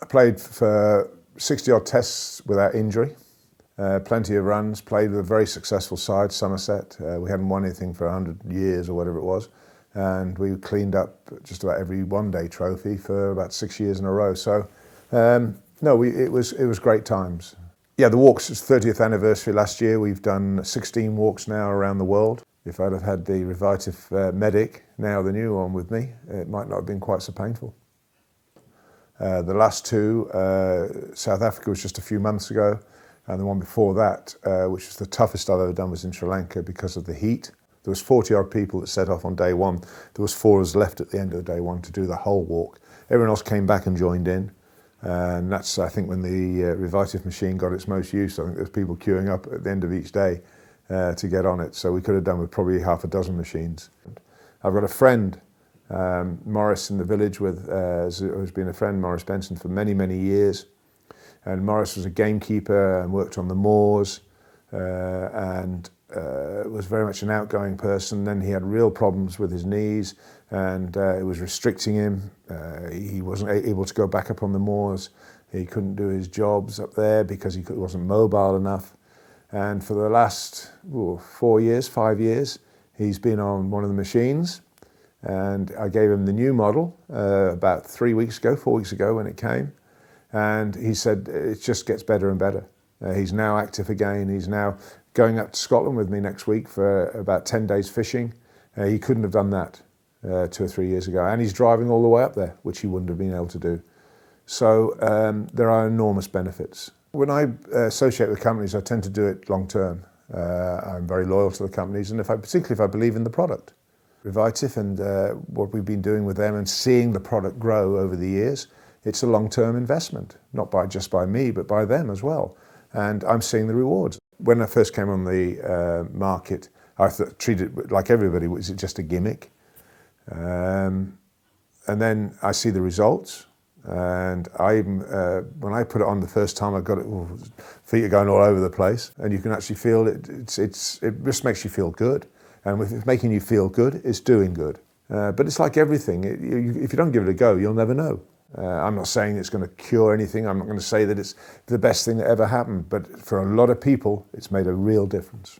I played for 60 odd tests without injury, plenty of runs, played with a very successful side, Somerset. We hadn't won anything for 100 years or whatever it was, and we cleaned up just about every one-day trophy for about 6 years in a row. So no, it was great times. Yeah, the walk's 30th anniversary last year. We've done 16 walks now around the world. If I'd have had the Revitive Medic, now the new one, with me, it might not have been quite so painful. The last two, South Africa was just a few months ago, and the one before that, which was the toughest I've ever done, was in Sri Lanka because of the heat. There was 40 odd people that set off on day one. There was 4 of us left at the end of day one to do the whole walk. Everyone else came back and joined in. And that's, I think, when the Revitive machine got its most use. I think there's people queuing up at the end of each day to get on it. So we could have done with probably half a dozen machines. I've got a friend, Morris, in the village who's been a friend, Morris Benson, for many, many years. And Morris was a gamekeeper and worked on the moors and was very much an outgoing person. Then he had real problems with his knees, and it was restricting him. He wasn't able to go back up on the moors. He couldn't do his jobs up there because he wasn't mobile enough. And for the last 5 years, he's been on one of the machines. And I gave him the new model about 4 weeks ago when it came. And he said it just gets better and better. He's now active again. He's now going up to Scotland with me next week for about 10 days fishing. He couldn't have done that 2 or 3 years ago. And he's driving all the way up there, which he wouldn't have been able to do. So there are enormous benefits. When I associate with companies, I tend to do it long term. I'm very loyal to the companies, and particularly if I believe in the product. Revitive and what we've been doing with them and seeing the product grow over the years, it's a long-term investment, not just by me, but by them as well. And I'm seeing the rewards. When I first came on the market, I treated it like everybody. Was it just a gimmick? And then I see the results. And when I put it on the first time, I got it, feet are going all over the place. And you can actually feel it. It just makes you feel good. And if it's making you feel good, it's doing good. But it's like everything. If you don't give it a go, you'll never know. I'm not saying it's going to cure anything. I'm not going to say that it's the best thing that ever happened. But for a lot of people, it's made a real difference.